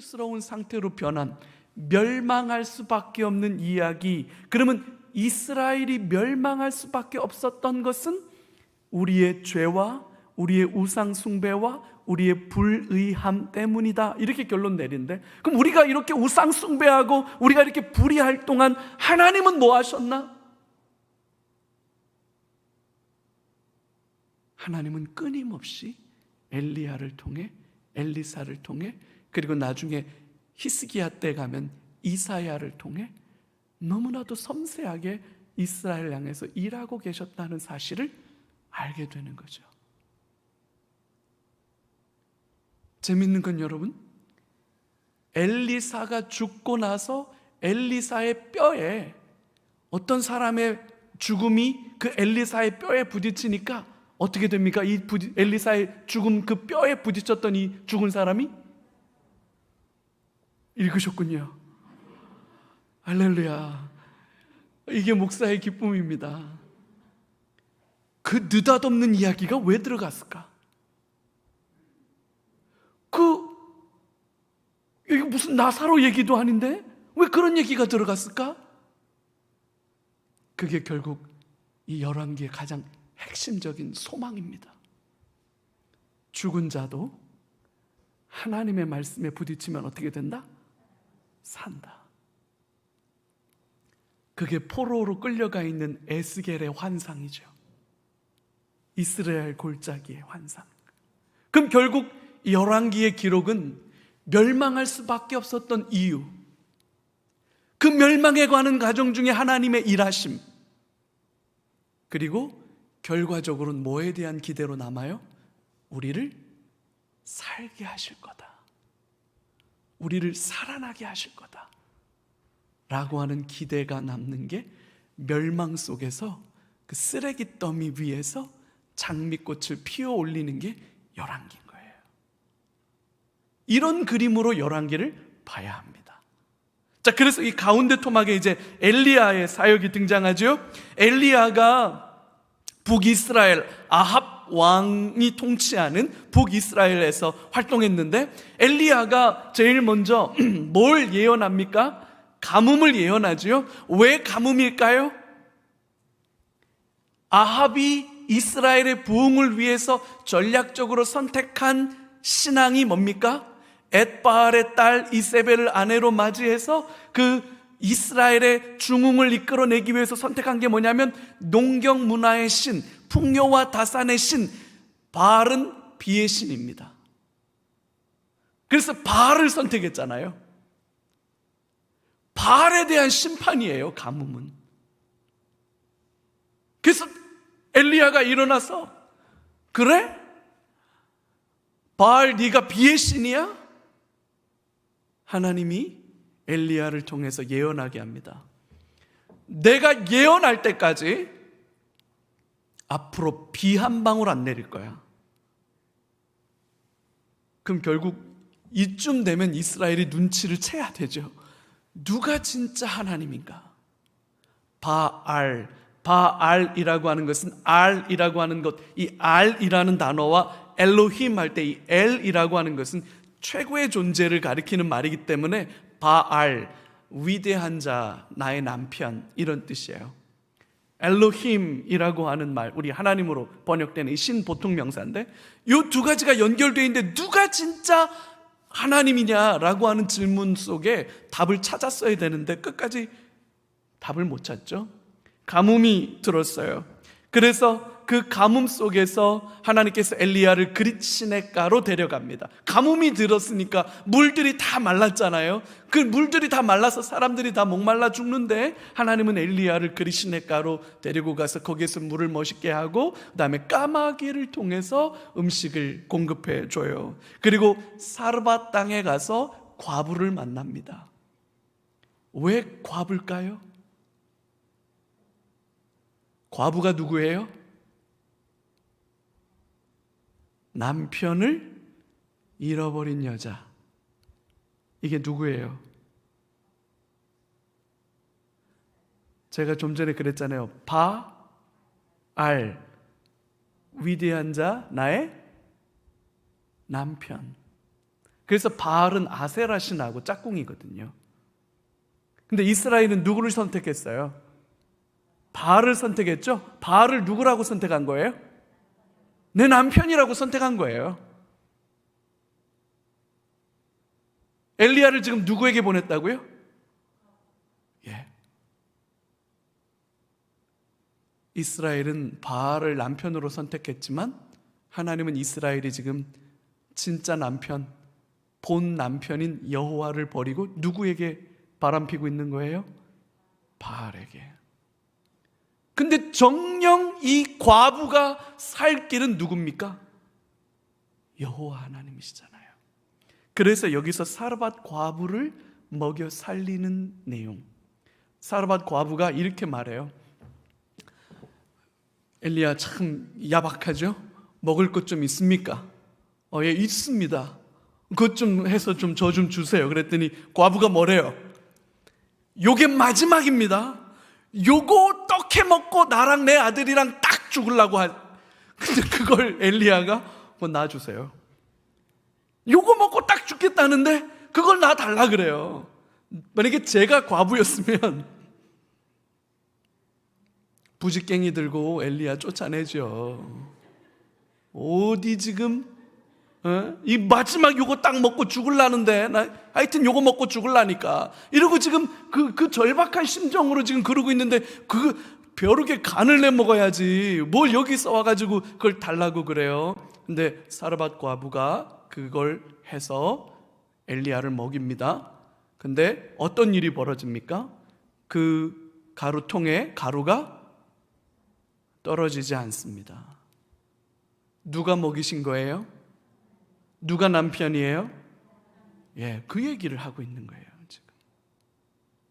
실수스러운 상태로 변한, 멸망할 수밖에 없는 이야기. 그러면 이스라엘이 멸망할 수밖에 없었던 것은 우리의 죄와 우리의 우상 숭배와 우리의 불의함 때문이다, 이렇게 결론 내린대. 그럼 우리가 이렇게 우상 숭배하고 우리가 이렇게 불의할 동안 하나님은 뭐 하셨나? 하나님은 끊임없이 엘리야를 통해, 엘리사를 통해, 그리고 나중에 히스기야 때 가면 이사야를 통해 너무나도 섬세하게 이스라엘 향해서 일하고 계셨다는 사실을 알게 되는 거죠. 재밌는 건 여러분, 엘리사가 죽고 나서 엘리사의 뼈에, 어떤 사람의 죽음이 그 엘리사의 뼈에 부딪히니까 어떻게 됩니까? 이 엘리사의 죽음, 그 뼈에 부딪혔던 이 죽은 사람이, 읽으셨군요. 할렐루야. 이게 목사의 기쁨입니다. 그 느닷없는 이야기가 왜 들어갔을까? 이게 무슨 나사로 얘기도 아닌데 왜 그런 얘기가 들어갔을까? 그게 결국 이 열왕기의 가장 핵심적인 소망입니다. 죽은 자도 하나님의 말씀에 부딪히면 어떻게 된다? 산다. 그게 포로로 끌려가 있는 에스겔의 환상이죠. 이스라엘 골짜기의 환상. 그럼 결국 이 열왕기의 기록은 멸망할 수밖에 없었던 이유, 그 멸망에 관한 과정 중에 하나님의 일하심, 그리고 결과적으로는 뭐에 대한 기대로 남아요? 우리를 살게 하실 거다, 우리를 살아나게 하실 거다 라고 하는 기대가 남는 게 멸망 속에서 그 쓰레기 더미 위에서 장미꽃을 피워 올리는 게 열왕기인 거예요. 이런 그림으로 열왕기를 봐야 합니다. 자, 그래서 이 가운데 토막에 이제 엘리야의 사역이 등장하죠. 엘리야가 북이스라엘 아합 왕이 통치하는 북이스라엘에서 활동했는데, 엘리야가 제일 먼저 뭘 예언합니까? 가뭄을 예언하지요. 왜 가뭄일까요? 아합이 이스라엘의 부흥을 위해서 전략적으로 선택한 신앙이 뭡니까? 엣바알의 딸 이세벨을 아내로 맞이해서 그 이스라엘의 중흥을 이끌어내기 위해서 선택한 게 뭐냐면 농경 문화의 신, 풍요와 다산의 신, 바알은 비의 신입니다. 그래서 바알을 선택했잖아요. 바알에 대한 심판이에요, 가뭄은. 그래서 엘리야가 일어나서, 그래? 바알 네가 비의 신이야? 하나님이 엘리야를 통해서 예언하게 합니다. 내가 예언할 때까지 앞으로 비 한 방울 안 내릴 거야. 그럼 결국 이쯤 되면 이스라엘이 눈치를 채야 되죠. 누가 진짜 하나님인가? 바알이라고 하는 것은, 알이라고 하는 것, 이 알이라는 단어와 엘로힘 할 때 이 엘이라고 하는 것은 최고의 존재를 가리키는 말이기 때문에 바알, 위대한 자, 나의 남편, 이런 뜻이에요. 엘로힘이라고 하는 말, 우리 하나님으로 번역되는 이 신보통 명사인데, 이 두 가지가 연결되어 있는데 누가 진짜 하나님이냐라고 하는 질문 속에 답을 찾았어야 되는데 끝까지 답을 못 찾죠. 가뭄이 들었어요. 그래서 그 가뭄 속에서 하나님께서 엘리야를 그릿 시냇가로 데려갑니다. 가뭄이 들었으니까 물들이 다 말랐잖아요. 그 물들이 다 말라서 사람들이 다 목말라 죽는데, 하나님은 엘리야를 그릿 시냇가로 데리고 가서 거기에서 물을 멋있게 하고, 그 다음에 까마귀를 통해서 음식을 공급해 줘요. 그리고 사르밧 땅에 가서 과부를 만납니다. 왜 과부일까요? 과부가 누구예요? 남편을 잃어버린 여자. 이게 누구예요? 제가 좀 전에 그랬잖아요. 바알, 위대한 자, 나의 남편. 그래서 바알은 아세라 신하고 짝꿍이거든요. 근데 이스라엘은 누구를 선택했어요? 바알을 선택했죠? 바알을 누구라고 선택한 거예요? 내 남편이라고 선택한 거예요. 엘리야를 지금 누구에게 보냈다고요? 예. 이스라엘은 바알을 남편으로 선택했지만 하나님은 이스라엘이 지금 진짜 남편, 본 남편인 여호와를 버리고 누구에게 바람피고 있는 거예요? 바알에게. 근데 정녕 이 과부가 살 길은 누굽니까? 여호와 하나님이시잖아요. 그래서 여기서 사르밧 과부를 먹여 살리는 내용. 사르밧 과부가 이렇게 말해요. 엘리야 참 야박하죠? 먹을 것 좀 있습니까? 예, 있습니다. 그것 좀 해서 좀 저 좀 주세요. 그랬더니 과부가 뭐래요? 요게 마지막입니다. 요거 떡해 먹고 나랑 내 아들이랑 딱 죽으려고 근데 그걸 엘리야가 놔주세요. 요거 먹고 딱 죽겠다는데 그걸 나 달라 그래요. 만약에 제가 과부였으면 부직갱이 들고 엘리야 쫓아내죠. 어디 지금 이 마지막 요거 딱 먹고 죽을라는데 나 하여튼 요거 먹고 죽을라니까 이러고 지금 그 절박한 심정으로 지금 그러고 있는데 그 벼룩에 간을 내 먹어야지 뭘 여기서 와가지고 그걸 달라고 그래요. 근데 사르밧 과부가 그걸 해서 엘리야를 먹입니다. 근데 어떤 일이 벌어집니까? 그 가루통에 가루가 떨어지지 않습니다. 누가 먹이신 거예요? 누가 남편이에요? 예, 그 얘기를 하고 있는 거예요, 지금.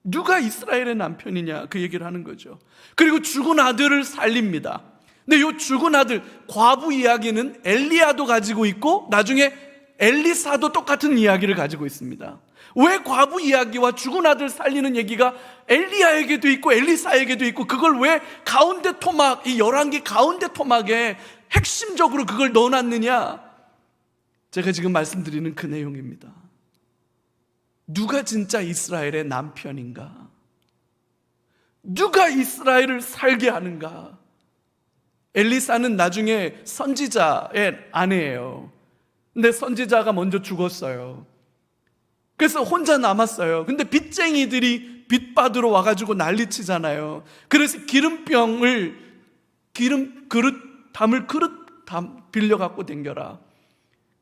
누가 이스라엘의 남편이냐, 그 얘기를 하는 거죠. 그리고 죽은 아들을 살립니다. 근데 이 죽은 아들, 과부 이야기는 엘리야도 가지고 있고, 나중에 엘리사도 똑같은 이야기를 가지고 있습니다. 왜 과부 이야기와 죽은 아들 살리는 얘기가 엘리야에게도 있고 엘리사에게도 있고 그걸 왜 가운데 토막, 이 11개 가운데 토막에 핵심적으로 그걸 넣어놨느냐? 제가 지금 말씀드리는 그 내용입니다. 누가 진짜 이스라엘의 남편인가? 누가 이스라엘을 살게 하는가? 엘리사는 나중에 선지자의 아내예요. 근데 선지자가 먼저 죽었어요. 그래서 혼자 남았어요. 근데 빚쟁이들이 빚 받으러 와가지고 난리치잖아요. 그래서 담을 그릇 빌려갖고 댕겨라.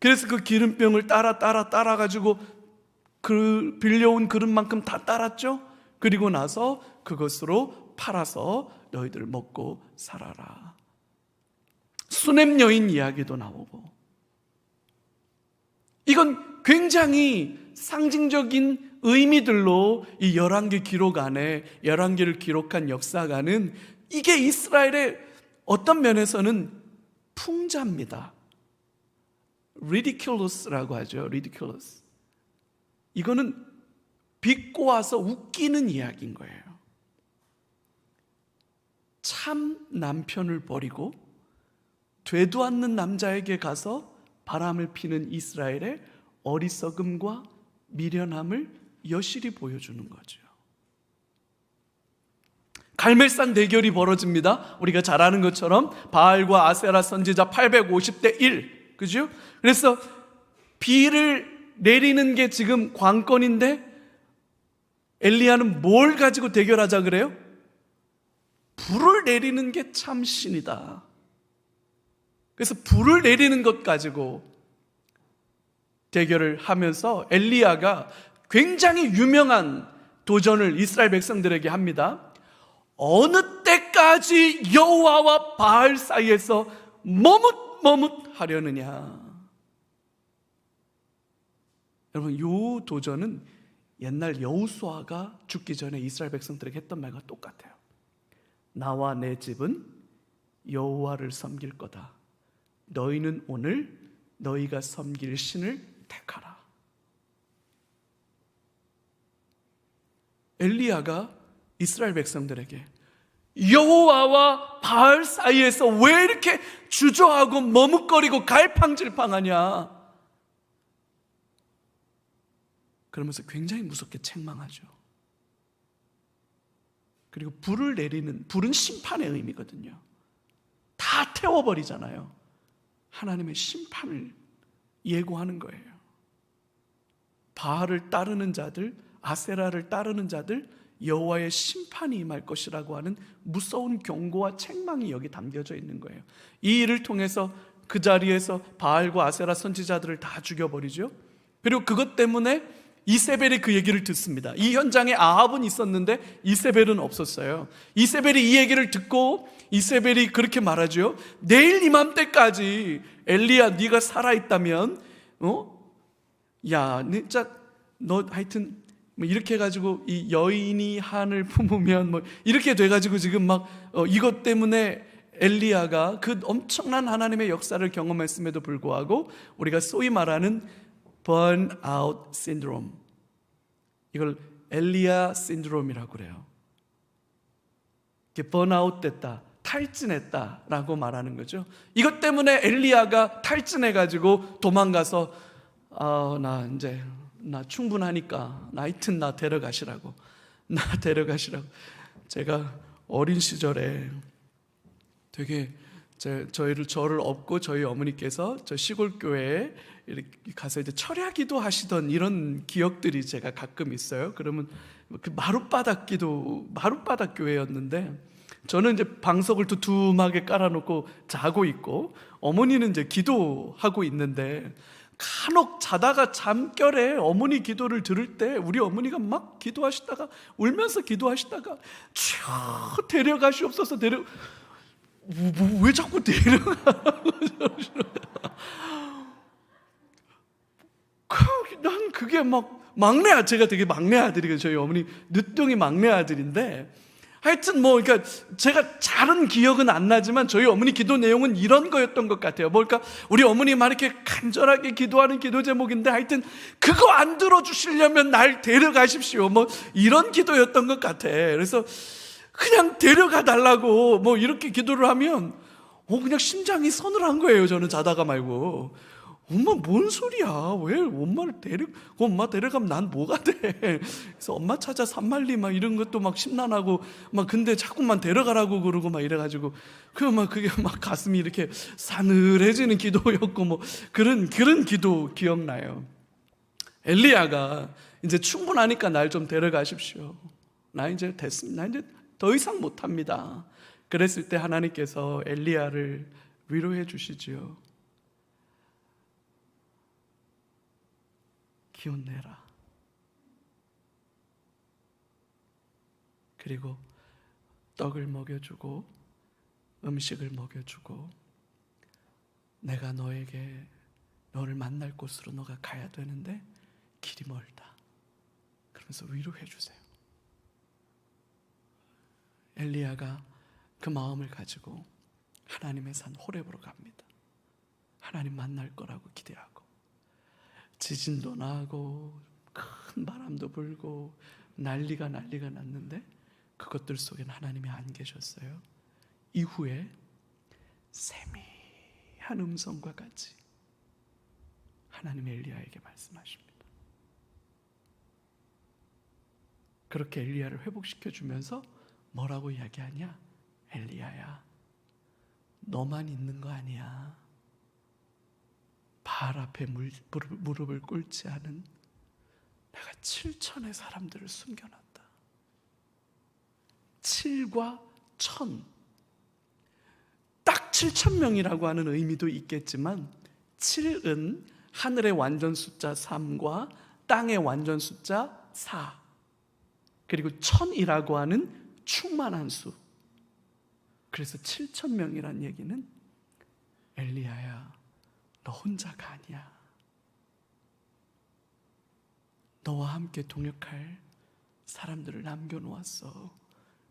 그래서 그 기름병을 따라가지고 그 빌려온 그릇만큼 다 따랐죠. 그리고 나서 그것으로 팔아서 너희들 먹고 살아라. 수냄 여인 이야기도 나오고, 이건 굉장히 상징적인 의미들로 이 11개 기록 안에 11개를 기록한 역사가는 이게 이스라엘의 어떤 면에서는 풍자입니다. ridiculous라고 하죠. ridiculous. 이거는 비꼬아서 웃기는 이야기인 거예요. 참 남편을 버리고 되도 않는 남자에게 가서 바람을 피는 이스라엘의 어리석음과 미련함을 여실히 보여주는 거죠. 갈멜산 대결이 벌어집니다. 우리가 잘 아는 것처럼 바알과 아세라 선지자 850대 1, 그죠? 그래서 비를 내리는 게 지금 관건인데 엘리야는 뭘 가지고 대결하자 그래요? 불을 내리는 게 참 신이다. 그래서 불을 내리는 것 가지고 대결을 하면서 엘리야가 굉장히 유명한 도전을 이스라엘 백성들에게 합니다. 어느 때까지 여호와와 바알 사이에서 머뭇머뭇하려느냐. 여러분, 이 도전은 옛날 여호수아가 죽기 전에 이스라엘 백성들에게 했던 말과 똑같아요. 나와 내 집은 여호와를 섬길 거다. 너희는 오늘 너희가 섬길 신을 택하라. 엘리야가 이스라엘 백성들에게 여호와와 바알 사이에서 왜 이렇게 주저하고 머뭇거리고 갈팡질팡하냐? 그러면서 굉장히 무섭게 책망하죠. 그리고 불을 내리는, 불은 심판의 의미거든요. 다 태워버리잖아요. 하나님의 심판을 예고하는 거예요. 바알을 따르는 자들, 아세라를 따르는 자들, 여호와의 심판이 임할 것이라고 하는 무서운 경고와 책망이 여기 담겨져 있는 거예요. 이 일을 통해서 그 자리에서 바알과 아세라 선지자들을 다 죽여버리죠. 그리고 그것 때문에 이세벨이 그 얘기를 듣습니다. 이 현장에 아합은 있었는데 이세벨은 없었어요. 이세벨이 이 얘기를 듣고 이세벨이 그렇게 말하죠. 내일 이맘때까지 엘리야 네가 살아있다면 야 진짜 너 하여튼 뭐 이렇게 해가지고 이 여인이 한을 품으면 뭐 이렇게 돼가지고 지금 막 이것 때문에 엘리야가 그 엄청난 하나님의 역사를 경험했음에도 불구하고 우리가 소위 말하는 번아웃 신드롬, 이걸 엘리야 신드롬이라고 그래요. 이게 번아웃 됐다, 탈진했다라고 말하는 거죠. 이것 때문에 엘리야가 탈진해가지고 도망가서 나 충분하니까 하여튼 나 데려가시라고. 제가 어린 시절에 되게 저를 업고 저희 어머니께서 저 시골 교회에 이렇게 가서 이제 철야기도 하시던 이런 기억들이 제가 가끔 있어요. 그러면 그 마룻바닥 교회였는데 저는 이제 방석을 두툼하게 깔아놓고 자고 있고 어머니는 이제 기도하고 있는데 간혹 자다가 잠결에 어머니 기도를 들을 때 우리 어머니가 막 기도하시다가 울면서 기도하시다가 쭉 데려가시옵소서 왜 자꾸 난 그게 막 제가 되게 막내 아들이거든요. 저희 어머니 늦둥이 막내 아들인데 하여튼 그러니까 제가 잘은 기억은 안 나지만 저희 어머니 기도 내용은 이런 거였던 것 같아요. 우리 어머니 막 이렇게 간절하게 기도하는 기도 제목인데 하여튼 그거 안 들어주시려면 날 데려가십시오. 이런 기도였던 것 같아. 그래서 그냥 데려가 달라고 이렇게 기도를 하면 그냥 심장이 서늘한 거예요. 저는 자다가 말고 엄마 뭔 소리야? 왜 엄마 데려가면 난 뭐가 돼? 그래서 엄마 찾아 산말리 이런 것도 심란하고 근데 자꾸만 데려가라고 그러고 이래가지고 그게 가슴이 이렇게 사늘해지는 기도였고 그런 기도 기억나요. 엘리야가 이제 충분하니까 날 좀 데려가십시오. 나 이제 됐습니다. 나 이제 더 이상 못합니다. 그랬을 때 하나님께서 엘리야를 위로해 주시지요. 기운 내라. 그리고 떡을 먹여주고 음식을 먹여주고 내가 너를 만날 곳으로 너가 가야 되는데 길이 멀다. 그러면서 위로해 주세요. 엘리야가 그 마음을 가지고 하나님의 산 호렙으로 갑니다. 하나님 만날 거라고 기대하고 지진도 나고 큰 바람도 불고 난리가 났는데 그것들 속엔 하나님이 안 계셨어요. 이후에 세미한 음성과 같이 하나님이 엘리야에게 말씀하십니다. 그렇게 엘리야를 회복시켜 주면서 뭐라고 이야기하냐? 엘리야야, 너만 있는 거 아니야. 바알 앞에 무릎을 꿇지 않은 내가 7천의 사람들을 숨겨놨다. 7과 1000, 딱 7,000명이라고 하는 의미도 있겠지만 7은 하늘의 완전 숫자 3과 땅의 완전 숫자 4, 그리고 1000이라고 하는 충만한 수. 그래서 7,000명이란 얘기는 엘리야야, 너 혼자가 아니야. 너와 함께 동역할 사람들을 남겨놓았어.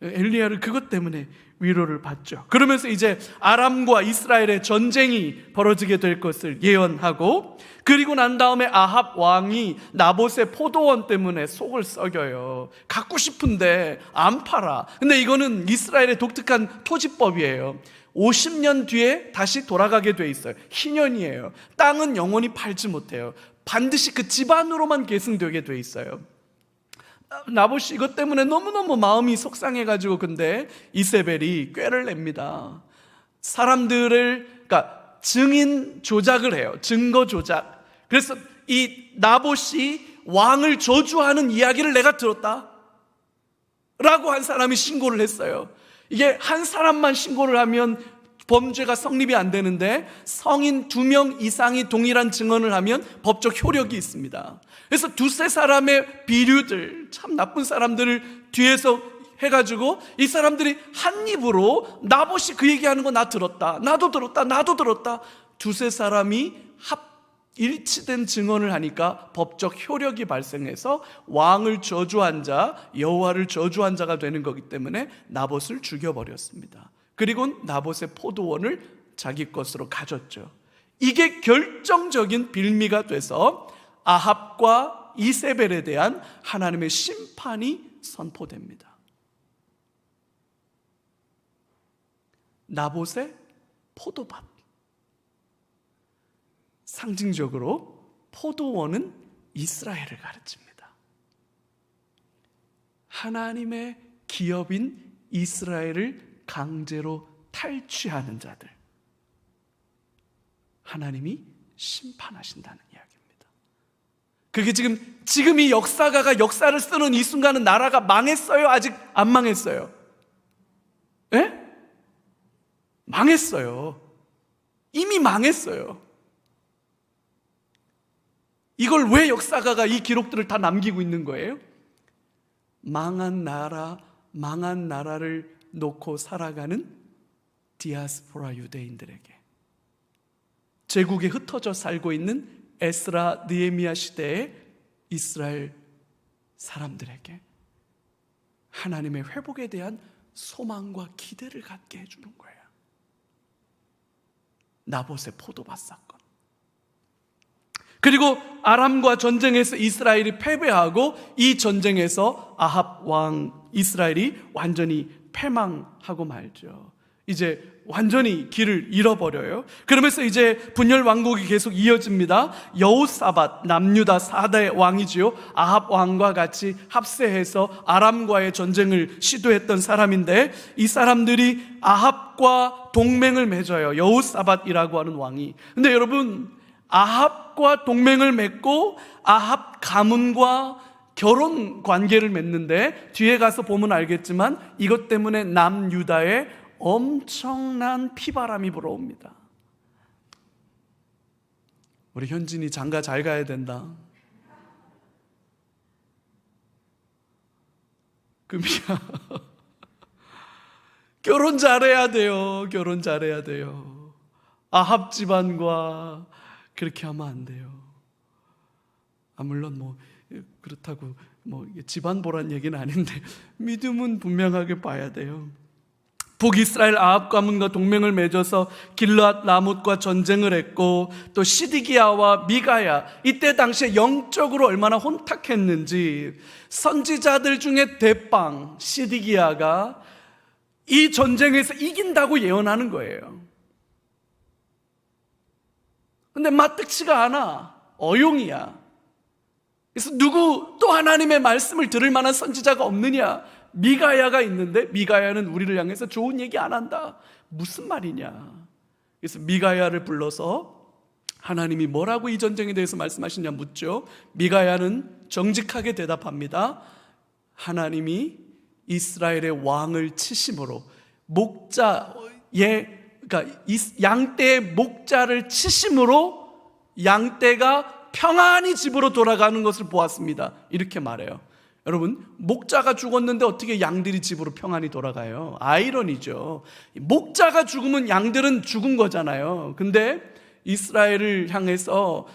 엘리야를 그것 때문에 위로를 받죠. 그러면서 이제 아람과 이스라엘의 전쟁이 벌어지게 될 것을 예언하고, 그리고 난 다음에 아합 왕이 나봇의 포도원 때문에 속을 썩여요. 갖고 싶은데 안 팔아. 근데 이거는 이스라엘의 독특한 토지법이에요. 50년 뒤에 다시 돌아가게 돼 있어요. 희년이에요. 땅은 영원히 팔지 못해요. 반드시 그 집안으로만 계승되게 돼 있어요. 나봇이 이것 때문에 너무너무 마음이 속상해가지고 근데 이세벨이 꾀를 냅니다. 사람들을, 그러니까 증인 조작을 해요. 증거 조작. 그래서 이 나봇이 왕을 저주하는 이야기를 내가 들었다 라고 한 사람이 신고를 했어요. 이게 한 사람만 신고를 하면 범죄가 성립이 안 되는데 성인 2명 이상이 동일한 증언을 하면 법적 효력이 있습니다. 그래서 두세 사람의 비류들, 참 나쁜 사람들을 뒤에서 해가지고 이 사람들이 한 입으로 나봇이 그 얘기하는 거 나 들었다, 나도 들었다, 나도 들었다, 두세 사람이 일치된 증언을 하니까 법적 효력이 발생해서 왕을 저주한 자, 여호와를 저주한 자가 되는 거기 때문에 나봇을 죽여버렸습니다. 그리고 나봇의 포도원을 자기 것으로 가졌죠. 이게 결정적인 빌미가 돼서 아합과 이세벨에 대한 하나님의 심판이 선포됩니다. 나봇의 포도밭, 상징적으로 포도원은 이스라엘을 가르칩니다. 하나님의 기업인 이스라엘을 강제로 탈취하는 자들, 하나님이 심판하신다는 이야기입니다. 그게 지금 이 역사가가 역사를 쓰는 이 순간은 나라가 망했어요? 아직 안 망했어요? 예? 망했어요. 이미 망했어요. 이걸 왜 역사가가 이 기록들을 다 남기고 있는 거예요? 망한 나라를 놓고 살아가는 디아스포라 유대인들에게, 제국에 흩어져 살고 있는 에스라 느헤미야 시대의 이스라엘 사람들에게 하나님의 회복에 대한 소망과 기대를 갖게 해주는 거예요. 나봇의 포도밭 사건, 그리고 아람과 전쟁에서 이스라엘이 패배하고 이 전쟁에서 아합 왕 이스라엘이 완전히 패망하고 말죠. 이제 완전히 길을 잃어버려요. 그러면서 이제 분열 왕국이 계속 이어집니다. 여호사밧, 남유다 4대 왕이지요. 아합 왕과 같이 합세해서 아람과의 전쟁을 시도했던 사람인데, 이 사람들이 아합과 동맹을 맺어요. 여호사밧이라고 하는 왕이. 근데 여러분, 아합과 동맹을 맺고 아합 가문과 결혼 관계를 맺는데, 뒤에 가서 보면 알겠지만 이것 때문에 남유다에 엄청난 피바람이 불어옵니다. 우리 현진이 장가 잘 가야 된다. 금이야. 결혼 잘해야 돼요. 결혼 잘해야 돼요. 아합 집안과 그렇게 하면 안 돼요. 물론 그렇다고 집안 보란 얘기는 아닌데 믿음은 분명하게 봐야 돼요. 북이스라엘 아합 가문과 동맹을 맺어서 길르앗 라못과 전쟁을 했고, 또 시드기야와 미가야, 이때 당시에 영적으로 얼마나 혼탁했는지 선지자들 중에 대빵 시드기야가 이 전쟁에서 이긴다고 예언하는 거예요. 근데 마뜩치가 않아. 어용이야. 그래서 누구 또 하나님의 말씀을 들을 만한 선지자가 없느냐? 미가야가 있는데 미가야는 우리를 향해서 좋은 얘기 안 한다. 무슨 말이냐? 그래서 미가야를 불러서 하나님이 뭐라고 이 전쟁에 대해서 말씀하시냐 묻죠. 미가야는 정직하게 대답합니다. 하나님이 이스라엘의 왕을 치심으로, 그러니까 양떼의 목자를 치심으로 양떼가 평안히 집으로 돌아가는 것을 보았습니다. 이렇게 말해요. 여러분, 목자가 죽었는데 어떻게 양들이 집으로 평안히 돌아가요? 아이러니죠. 목자가 죽으면 양들은 죽은 거잖아요. 근데 이스라엘을 향해서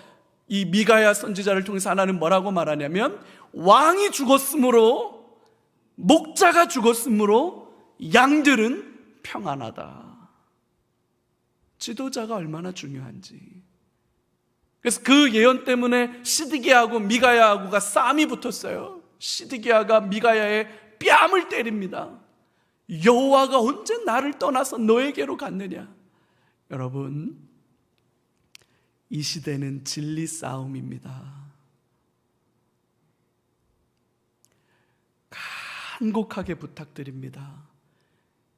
이 미가야 선지자를 통해서 하나님 뭐라고 말하냐면, 왕이 죽었으므로, 목자가 죽었으므로 양들은 평안하다. 지도자가 얼마나 중요한지. 그래서 그 예언 때문에 시드기야하고 미가야하고가 싸움이 붙었어요. 시드기야가 미가야의 뺨을 때립니다. 여호와가 언제 나를 떠나서 너에게로 갔느냐? 여러분, 이 시대는 진리 싸움입니다. 간곡하게 부탁드립니다.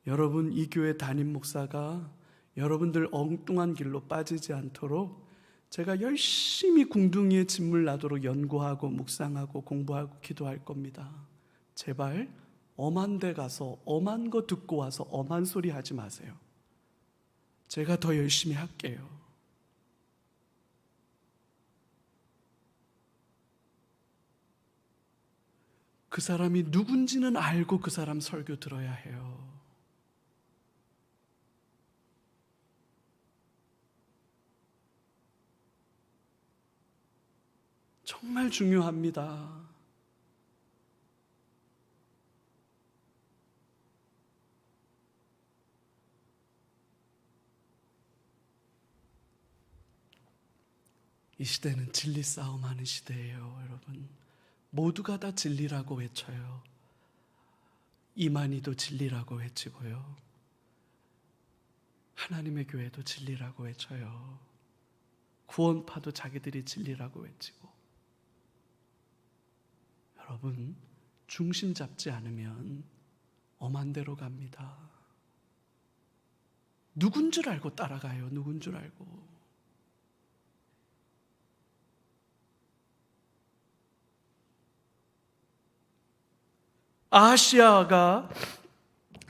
여러분, 이 교회 담임 목사가 여러분들 엉뚱한 길로 빠지지 않도록 제가 열심히 궁둥이에 진물 나도록 연구하고 묵상하고 공부하고 기도할 겁니다. 제발 엄한 데 가서 엄한 거 듣고 와서 엄한 소리 하지 마세요. 제가 더 열심히 할게요. 그 사람이 누군지는 알고 그 사람 설교 들어야 해요. 정말 중요합니다. 이 시대는 진리 싸움하는 시대예요, 여러분. 모두가 다 진리라고 외쳐요. 이만희도 진리라고 외치고요. 하나님의 교회도 진리라고 외쳐요. 구원파도 자기들이 진리라고 외치고. 여러분, 중심 잡지 않으면 엄한 데로 갑니다. 누군 줄 알고 따라가요. 누군 줄 알고. 아하시아가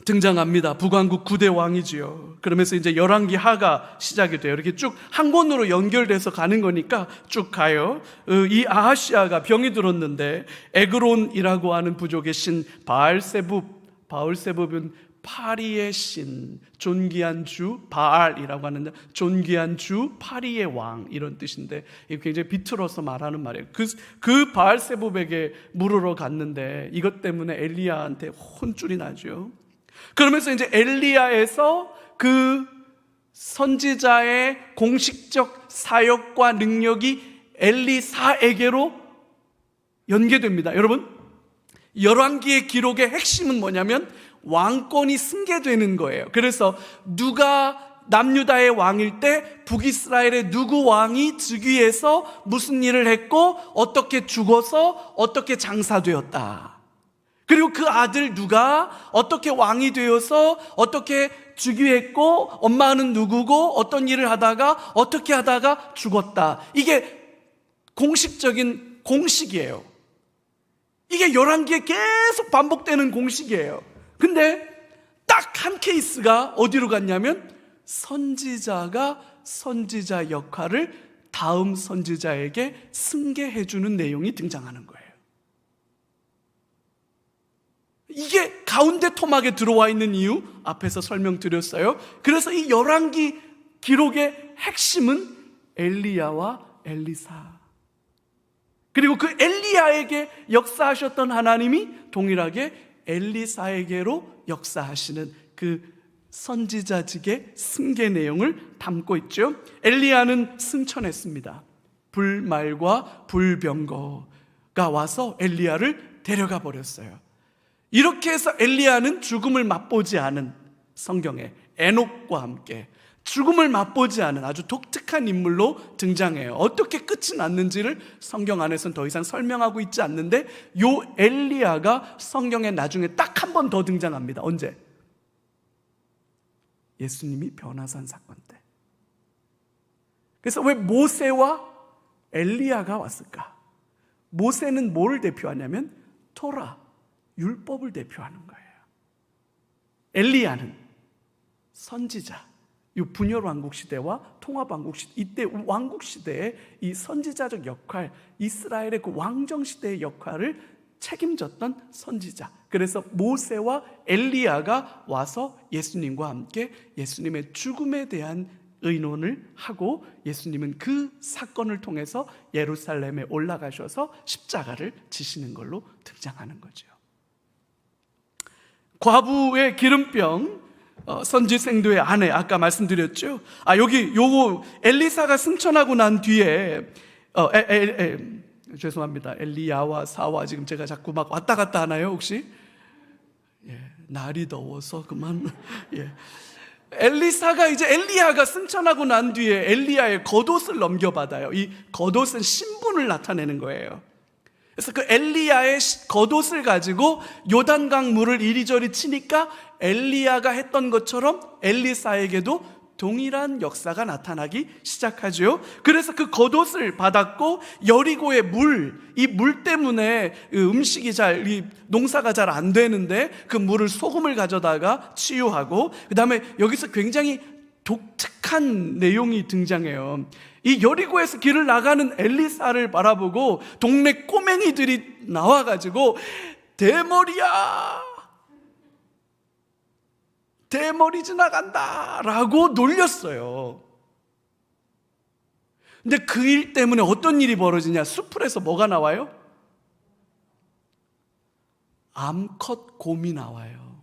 등장합니다. 북왕국 9대 왕이지요. 그러면서 이제 열왕기 하가 시작이 돼요. 이렇게 쭉 한 권으로 연결돼서 가는 거니까 쭉 가요. 이 아하시아가 병이 들었는데 에그론이라고 하는 부족의 신 바알세붑은 파리의 신, 존귀한 주, 바알이라고 하는데 존귀한 주, 파리의 왕, 이런 뜻인데 이게 굉장히 비틀어서 말하는 말이에요. 그 바알세붑에게 물으러 갔는데 이것 때문에 엘리야한테 혼쭐이 나죠. 그러면서 이제 엘리야에서 그 선지자의 공식적 사역과 능력이 엘리사에게로 연계됩니다. 여러분, 열왕기의 기록의 핵심은 뭐냐면 왕권이 승계되는 거예요. 그래서 누가 남유다의 왕일 때 북이스라엘의 누구 왕이 즉위해서 무슨 일을 했고 어떻게 죽어서 어떻게 장사되었다. 그리고 그 아들 누가 어떻게 왕이 되어서 어떻게 즉위했고 엄마는 누구고 어떤 일을 하다가 어떻게 하다가 죽었다. 이게 공식적인 공식이에요. 이게 열왕기에 계속 반복되는 공식이에요. 근데 딱 한 케이스가 어디로 갔냐면 선지자가 선지자 역할을 다음 선지자에게 승계해주는 내용이 등장하는 거예요. 이게 가운데 토막에 들어와 있는 이유 앞에서 설명드렸어요. 그래서 이 열왕기 기록의 핵심은 엘리야와 엘리사, 그리고 그 엘리야에게 역사하셨던 하나님이 동일하게 엘리사에게로 역사하시는 그 선지자직의 승계 내용을 담고 있죠. 엘리야는 승천했습니다. 불말과 불병거가 와서 엘리야를 데려가 버렸어요. 이렇게 해서 엘리야는 죽음을 맛보지 않은, 성경에 에녹과 함께 죽음을 맛보지 않은 아주 독특한 인물로 등장해요. 어떻게 끝이 났는지를 성경 안에서는 더 이상 설명하고 있지 않는데 요 엘리야가 성경에 나중에 딱 한 번 더 등장합니다. 언제? 예수님이 변화산 사건 때. 그래서 왜 모세와 엘리야가 왔을까? 모세는 뭐를 대표하냐면 토라, 율법을 대표하는 거예요. 엘리야는 선지자, 이 분열 왕국 시대와 통합 왕국 시대, 이때 왕국 시대의 이 선지자적 역할, 이스라엘의 그 왕정 시대의 역할을 책임졌던 선지자. 그래서 모세와 엘리야가 와서 예수님과 함께 예수님의 죽음에 대한 의논을 하고 예수님은 그 사건을 통해서 예루살렘에 올라가셔서 십자가를 지시는 걸로 등장하는 거죠. 과부의 기름병, 선지생도의 아내, 아까 말씀드렸죠. 여기 요거 엘리사가 승천하고 난 뒤에 죄송합니다. 엘리야와 사와 지금 제가 자꾸 막 왔다 갔다 하나요 혹시? 날이 더워서 그만. 엘리사가 이제 엘리야가 승천하고 난 뒤에 엘리야의 겉옷을 넘겨받아요. 이 겉옷은 신분을 나타내는 거예요. 그래서 그 엘리야의 겉옷을 가지고 요단강 물을 이리저리 치니까 엘리야가 했던 것처럼 엘리사에게도 동일한 역사가 나타나기 시작하죠. 그래서 그 겉옷을 받았고 여리고의 이 물 때문에 음식이 농사가 잘 안 되는데 그 물을 소금을 가져다가 치유하고, 그 다음에 여기서 굉장히 독특한 내용이 등장해요. 이 여리고에서 길을 나가는 엘리사를 바라보고 동네 꼬맹이들이 나와가지고 대머리 지나간다 라고 놀렸어요. 근데 그 일 때문에 어떤 일이 벌어지냐? 수풀에서 뭐가 나와요? 암컷 곰이 나와요.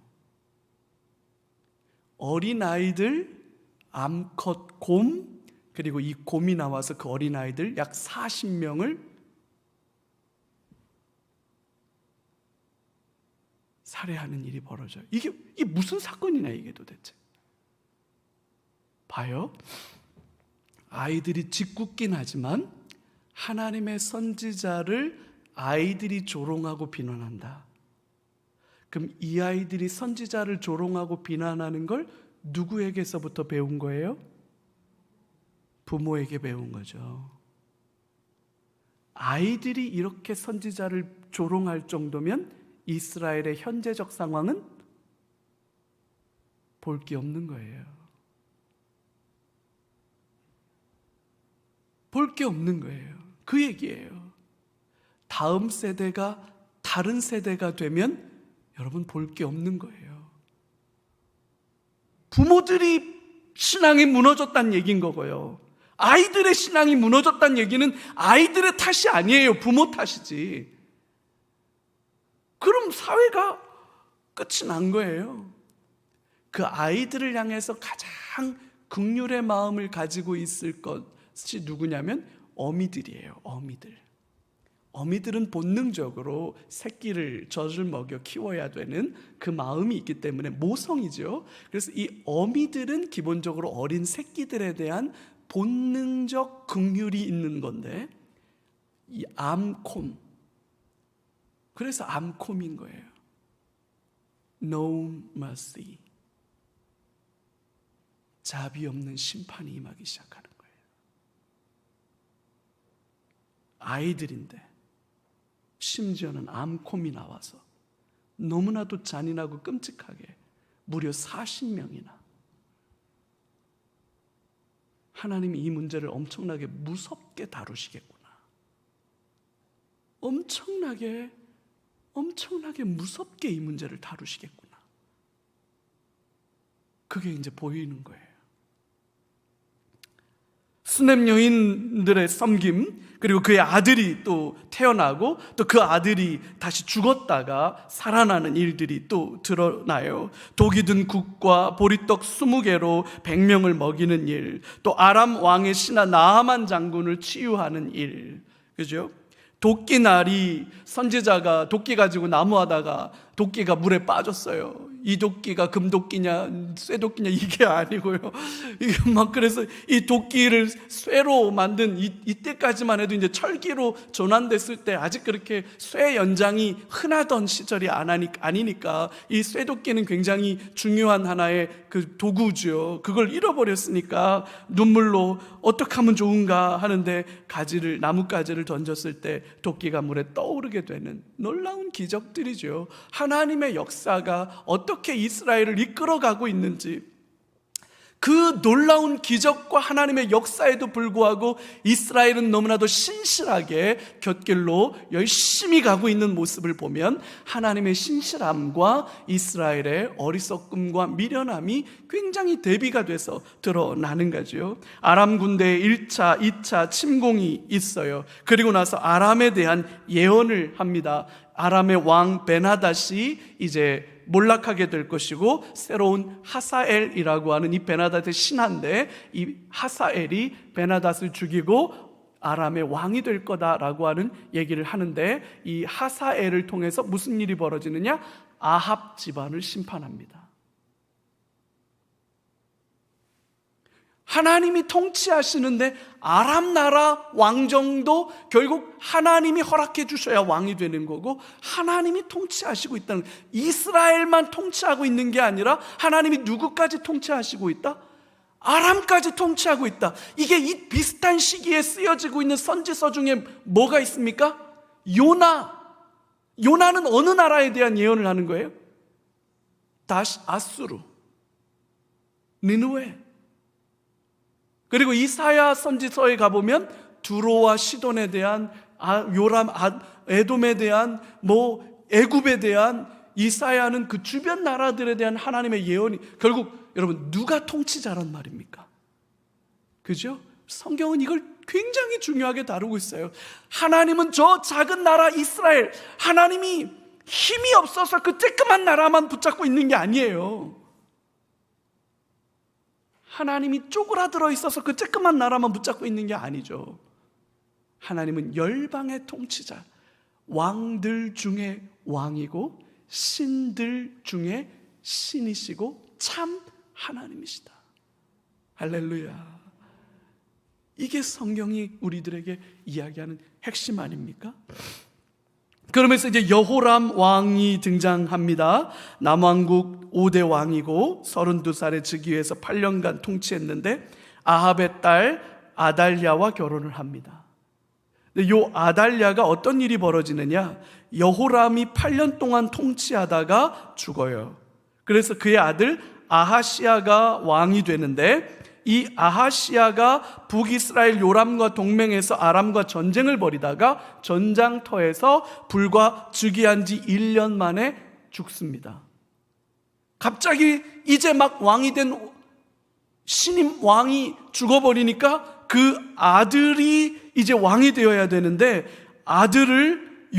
어린아이들, 암컷 곰, 그리고 이 곰이 나와서 그 어린아이들 약 40명을 살해하는 일이 벌어져요. 이게 무슨 사건이냐 이게 도대체. 봐요. 아이들이 짓궂긴 하지만 하나님의 선지자를 아이들이 조롱하고 비난한다. 그럼 이 아이들이 선지자를 조롱하고 비난하는 걸 누구에게서부터 배운 거예요? 부모에게 배운 거죠. 아이들이 이렇게 선지자를 조롱할 정도면 이스라엘의 현재적 상황은 볼 게 없는 거예요. 볼 게 없는 거예요. 그 얘기예요. 다음 세대가 다른 세대가 되면 여러분 볼 게 없는 거예요. 부모들이 신앙이 무너졌다는 얘기인 거고요. 아이들의 신앙이 무너졌다는 얘기는 아이들의 탓이 아니에요. 부모 탓이지. 그럼 사회가 끝이 난 거예요. 그 아이들을 향해서 가장 긍휼의 마음을 가지고 있을 것이 누구냐면 어미들이에요. 어미들은 본능적으로 새끼를 젖을 먹여 키워야 되는 그 마음이 있기 때문에 모성이죠. 그래서 이 어미들은 기본적으로 어린 새끼들에 대한 본능적 긍휼이 있는 건데, 이 암콤, 그래서 암콤인 거예요. No mercy. 자비 없는 심판이 임하기 시작하는 거예요. 아이들인데 심지어는 암콤이 나와서 너무나도 잔인하고 끔찍하게 무려 40명이나. 하나님이 이 문제를 엄청나게 무섭게 다루시겠구나. 엄청나게 무섭게 이 문제를 다루시겠구나. 그게 이제 보이는 거예요. 수냄 여인들의 섬김, 그리고 그의 아들이 또 태어나고 또 그 아들이 다시 죽었다가 살아나는 일들이 또 드러나요. 독이 든 국과 보리떡 20개로 100명을 먹이는 일, 또 아람 왕의 신하 나하만 장군을 치유하는 일, 그죠? 도끼날이, 선지자가 도끼 가지고 나무하다가 도끼가 물에 빠졌어요. 이 도끼가 금도끼냐 쇠도끼냐 이게 아니고요. 이게 막 그래서 이 도끼를 쇠로 만든 이때까지만 해도 이제 철기로 전환됐을 때 아직 그렇게 쇠 연장이 흔하던 시절이 아니니까 이 쇠도끼는 굉장히 중요한 하나의 그 도구죠. 그걸 잃어버렸으니까 눈물로 어떻게 하면 좋은가 하는데 나뭇가지를 던졌을 때 도끼가 물에 떠오르게 되는 놀라운 기적들이죠. 하나님의 역사가 어떻게 이스라엘을 이끌어가고 있는지, 그 놀라운 기적과 하나님의 역사에도 불구하고 이스라엘은 너무나도 신실하게 곁길로 열심히 가고 있는 모습을 보면 하나님의 신실함과 이스라엘의 어리석음과 미련함이 굉장히 대비가 돼서 드러나는 거죠. 아람 군대의 1차, 2차 침공이 있어요. 그리고 나서 아람에 대한 예언을 합니다. 아람의 왕 베나닷이 이제 몰락하게 될 것이고, 새로운 하사엘이라고 하는 이 베나닷의 신하인데, 이 하사엘이 베나닷을 죽이고 아람의 왕이 될 거다라고 하는 얘기를 하는데, 이 하사엘을 통해서 무슨 일이 벌어지느냐? 아합 집안을 심판합니다. 하나님이 통치하시는데 아람 나라 왕정도 결국 하나님이 허락해 주셔야 왕이 되는 거고, 하나님이 통치하시고 있다는, 이스라엘만 통치하고 있는 게 아니라 하나님이 누구까지 통치하시고 있다? 아람까지 통치하고 있다. 이게 이 비슷한 시기에 쓰여지고 있는 선지서 중에 뭐가 있습니까? 요나는 어느 나라에 대한 예언을 하는 거예요? 다시 아수르, 니느웨. 그리고 이사야 선지서에 가보면 두로와 시돈에 대한, 에돔에 대한, 애굽에 대한, 이사야는 그 주변 나라들에 대한 하나님의 예언이, 결국 여러분 누가 통치자란 말입니까? 그죠? 성경은 이걸 굉장히 중요하게 다루고 있어요. 하나님은 저 작은 나라 이스라엘, 하나님이 힘이 없어서 그 쬐끄만 나라만 붙잡고 있는 게 아니에요. 하나님이 쪼그라들어 있어서 그 쬐끄만 나라만 붙잡고 있는 게 아니죠. 하나님은 열방의 통치자, 왕들 중에 왕이고 신들 중에 신이시고 참 하나님이시다. 할렐루야. 이게 성경이 우리들에게 이야기하는 핵심 아닙니까? 그러면서 이제 여호람 왕이 등장합니다. 남왕국 5대 왕이고 32살의 즉위해서 8년간 통치했는데 아합의 딸 아달랴와 결혼을 합니다. 근데 이 아달랴가 어떤 일이 벌어지느냐, 여호람이 8년 동안 통치하다가 죽어요. 그래서 그의 아들 아하시야가 왕이 되는데, 이 아하시야가 북이스라엘 요람과 동맹해서 아람과 전쟁을 벌이다가 전장터에서 불과 즉위한 지 1년 만에 죽습니다. 갑자기 이제 막 왕이 된 신임 왕이 죽어버리니까 그 아들이 이제 왕이 되어야 되는데, 아들을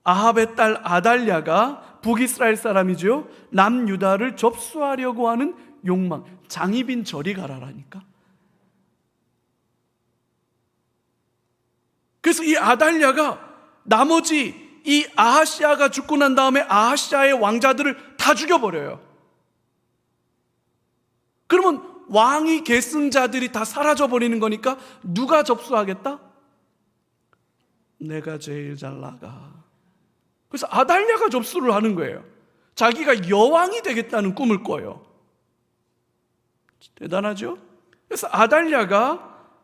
아합의 딸 아달랴가, 북이스라엘 사람이죠, 남유다를 접수하려고 하는 욕망, 장희빈 저리 가라라니까. 그래서 이 아달랴가 나머지 이 아하시야가 죽고 난 다음에 아하시야의 왕자들을 다 죽여버려요. 그러면 왕위 계승자들이 다 사라져버리는 거니까 누가 접수하겠다? 내가 제일 잘 나가. 그래서 아달랴가 접수를 하는 거예요. 자기가 여왕이 되겠다는 꿈을 꿔요. 대단하죠? 그래서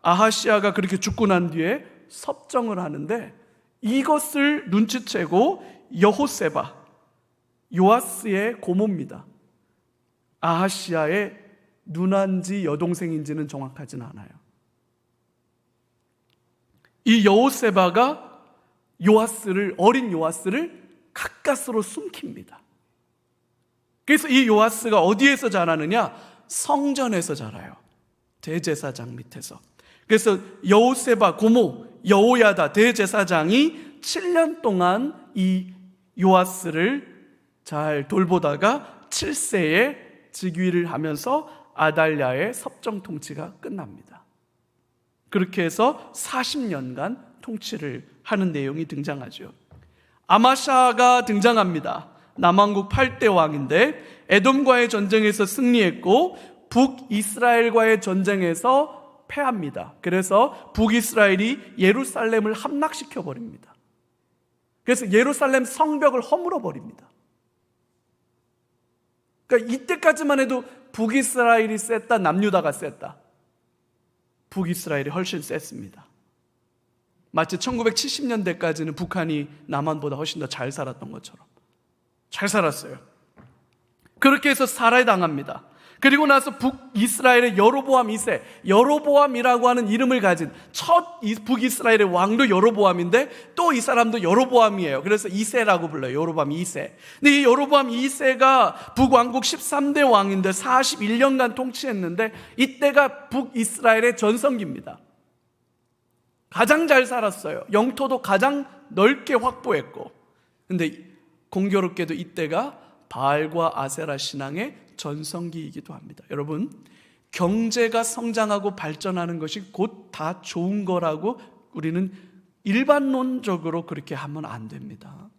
아하시야가 그렇게 죽고 난 뒤에 섭정을 하는데, 이것을 눈치채고 여호세바, 요아스의 고모입니다. 아하시야의 누나인지 여동생인지는 정확하진 않아요. 이 여호세바가 어린 요아스를 가까스로 숨깁니다. 그래서 이 요아스가 어디에서 자라느냐? 성전에서 자라요. 대제사장 밑에서. 그래서 여호세바 고모 여호야다 대제사장이 7년 동안 이 요아스를 잘 돌보다가 7세에 즉위를 하면서 아달랴의 섭정 통치가 끝납니다. 그렇게 해서 40년간 통치를 하는 내용이 등장하죠. 아마샤가 등장합니다. 남왕국 8대 왕인데 에돔과의 전쟁에서 승리했고 북이스라엘과의 전쟁에서 패합니다. 그래서 북이스라엘이 예루살렘을 함락시켜 버립니다. 그래서 예루살렘 성벽을 허물어 버립니다. 그러니까 이때까지만 해도 북이스라엘이 셌다, 남유다가 셌다. 북이스라엘이 훨씬 셌습니다. 마치 1970년대까지는 북한이 남한보다 훨씬 더 잘 살았던 것처럼 잘 살았어요. 그렇게 해서 살해당합니다. 그리고 나서 북이스라엘의 여로보암 2세, 여로보암이라고 하는 이름을 가진 첫 북이스라엘의 왕도 여로보암인데 또 이 사람도 여로보암이에요. 그래서 2세라고 불러요. 여로보암 2세. 근데 이 여로보암 2세가 북왕국 13대 왕인데 41년간 통치했는데 이때가 북이스라엘의 전성기입니다. 가장 잘 살았어요. 영토도 가장 넓게 확보했고. 근데 공교롭게도 이때가 바알과 아세라 신앙의 전성기이기도 합니다. 여러분, 경제가 성장하고 발전하는 것이 곧 다 좋은 거라고 우리는 일반론적으로 그렇게 하면 안 됩니다.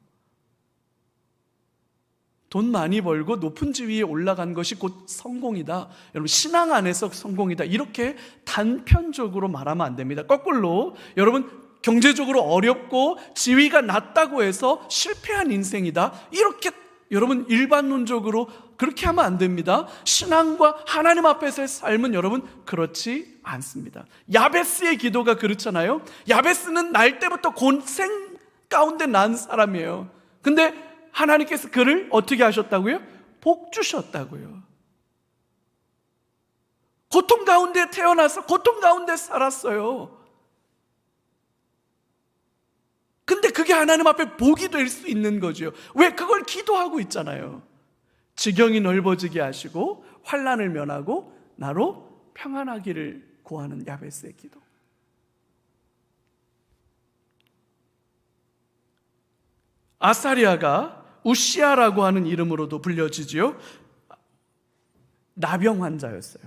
돈 많이 벌고 높은 지위에 올라간 것이 곧 성공이다. 여러분, 신앙 안에서 성공이다. 이렇게 단편적으로 말하면 안 됩니다. 거꾸로 여러분, 경제적으로 어렵고 지위가 낮다고 해서 실패한 인생이다. 이렇게 여러분 일반론적으로 그렇게 하면 안 됩니다. 신앙과 하나님 앞에서의 삶은 여러분 그렇지 않습니다. 야베스의 기도가 그렇잖아요. 야베스는 날 때부터 곤생 가운데 난 사람이에요. 근데 하나님께서 그를 어떻게 하셨다고요? 복 주셨다고요. 고통 가운데 태어나서 고통 가운데 살았어요. 근데 그게 하나님 앞에 복이 될 수 있는 거죠. 왜? 그걸 기도하고 있잖아요. 지경이 넓어지게 하시고 환난을 면하고 나로 평안하기를 구하는 야베스의 기도. 아사리아가 우시아라고 하는 이름으로도 불려지지요. 나병 환자였어요.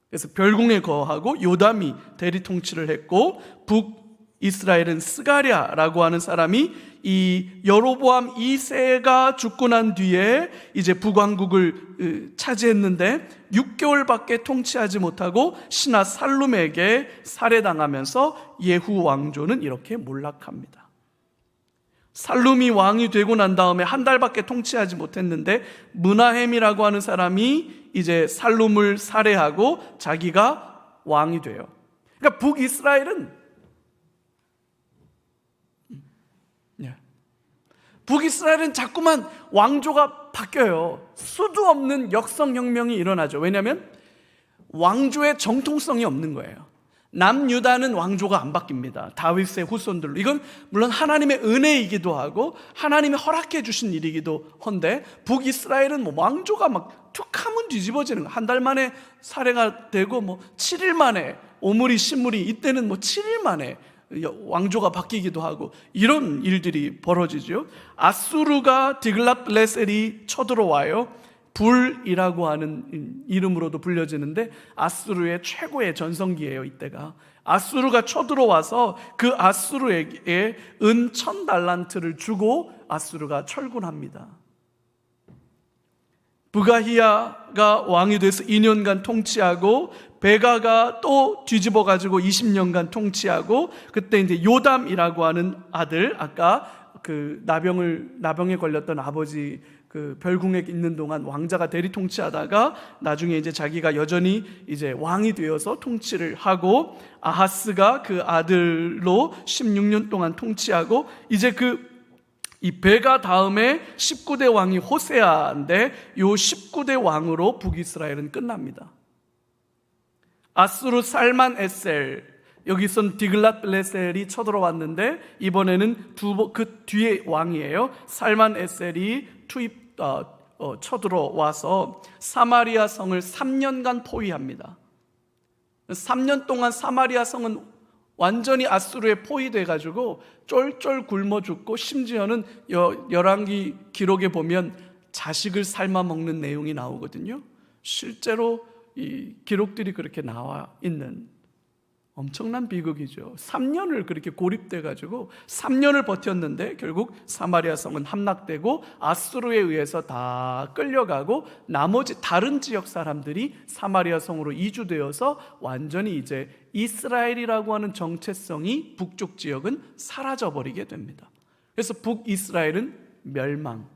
그래서 별궁에 거하고 요담이 대리 통치를 했고, 북이스라엘은 스가랴라고 하는 사람이 이 여로보암 2세가 죽고 난 뒤에 이제 북왕국을 차지했는데 6개월밖에 통치하지 못하고 신하 살룸에게 살해당하면서 예후 왕조는 이렇게 몰락합니다. 살룸이 왕이 되고 난 다음에 한 달밖에 통치하지 못했는데 므나헴이라고 하는 사람이 이제 살룸을 살해하고 자기가 왕이 돼요. 그러니까 북이스라엘은 자꾸만 왕조가 바뀌어요. 수도 없는 역성혁명이 일어나죠. 왜냐하면 왕조의 정통성이 없는 거예요. 남유다는 왕조가 안 바뀝니다. 다윗의 후손들로. 이건 물론 하나님의 은혜이기도 하고 하나님이 허락해 주신 일이기도 한데, 북이스라엘은 뭐 왕조가 막 툭하면 뒤집어지는 거. 한 달 만에 살해가 되고 7일 만에 오므리 신물이, 이때는 7일 만에 왕조가 바뀌기도 하고 이런 일들이 벌어지죠. 아수르가 디글랏블레셀이 쳐들어와요. 불이라고 하는 이름으로도 불려지는데 아수르의 최고의 전성기예요. 이때가 아수르가 쳐들어와서 그 아수르에게 은 1000달란트를 주고 아수르가 철군합니다. 부가히야가 왕이 돼서 2년간 통치하고, 베가가 또 뒤집어 가지고 20년간 통치하고, 그때 이제 요담이라고 하는 아들, 아까 그 나병에 걸렸던 아버지 그 별궁에 있는 동안 왕자가 대리 통치하다가 나중에 이제 자기가 여전히 이제 왕이 되어서 통치를 하고, 아하스가 그 아들로 16년 동안 통치하고, 이제 이 베가 다음에 19대 왕이 호세아인데 이 19대 왕으로 북이스라엘은 끝납니다. 아수르 살만 에셀, 여기선 디글랏블레셀이 쳐들어왔는데 이번에는 그 뒤에 왕이에요. 살만 에셀이 쳐들어와서 사마리아 성을 3년간 포위합니다. 3년 동안 사마리아 성은 완전히 아수르에 포위돼가지고 쫄쫄 굶어 죽고, 심지어는 열왕기 기록에 보면 자식을 삶아 먹는 내용이 나오거든요. 실제로 이 기록들이 그렇게 나와 있는 엄청난 비극이죠. 3년을 그렇게 고립돼가지고 3년을 버텼는데 결국 사마리아 성은 함락되고 아수르에 의해서 다 끌려가고, 나머지 다른 지역 사람들이 사마리아 성으로 이주되어서 완전히 이제 이스라엘이라고 하는 정체성이 북쪽 지역은 사라져버리게 됩니다. 그래서 북이스라엘은 멸망.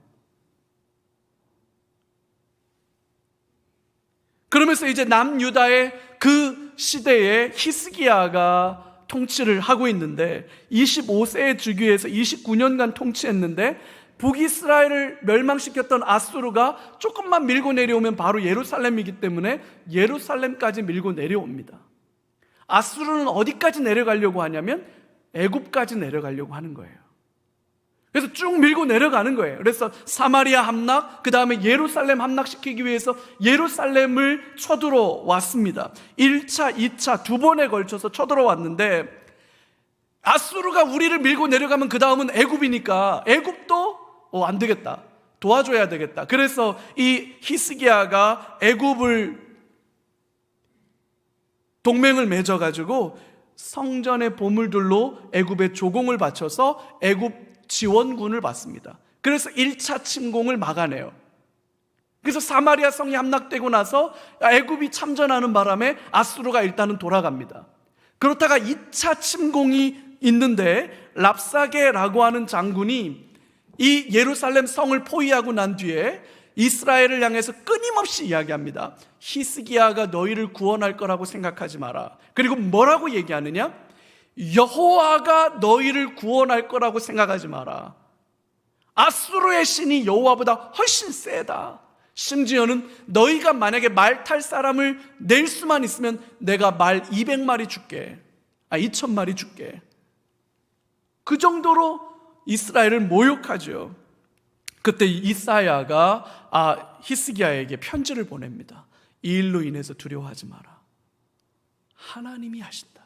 그러면서 이제 남유다의 그 시대에 히스기야가 통치를 하고 있는데, 25세의 주기에서 29년간 통치했는데, 북이스라엘을 멸망시켰던 아수르가 조금만 밀고 내려오면 바로 예루살렘이기 때문에 예루살렘까지 밀고 내려옵니다. 아수르는 어디까지 내려가려고 하냐면 애굽까지 내려가려고 하는 거예요. 그래서 쭉 밀고 내려가는 거예요. 그래서 사마리아 함락, 그 다음에 예루살렘 함락시키기 위해서 예루살렘을 쳐들어왔습니다. 1차, 2차 두 번에 걸쳐서 쳐들어왔는데, 아수르가 우리를 밀고 내려가면 그 다음은 애굽이니까 애굽도 안 되겠다, 도와줘야 되겠다. 그래서 이 히스기야가 애굽을 동맹을 맺어가지고 성전의 보물들로 애굽에 조공을 바쳐서 애굽 지원군을 받습니다. 그래서 1차 침공을 막아내요. 그래서 사마리아 성이 함락되고 나서 애굽이 참전하는 바람에 아수르가 일단은 돌아갑니다. 그렇다가 2차 침공이 있는데 랍사게라고 하는 장군이 이 예루살렘 성을 포위하고 난 뒤에 이스라엘을 향해서 끊임없이 이야기합니다. 히스기야가 너희를 구원할 거라고 생각하지 마라. 그리고 뭐라고 얘기하느냐? 여호와가 너희를 구원할 거라고 생각하지 마라. 아수르의 신이 여호와보다 훨씬 세다. 심지어는 너희가 만약에 말 탈 사람을 낼 수만 있으면 내가 말 200마리 줄게. 2000마리 줄게. 그 정도로 이스라엘을 모욕하죠. 그때 이사야가 히스기야에게 편지를 보냅니다. 이 일로 인해서 두려워하지 마라. 하나님이 하신다.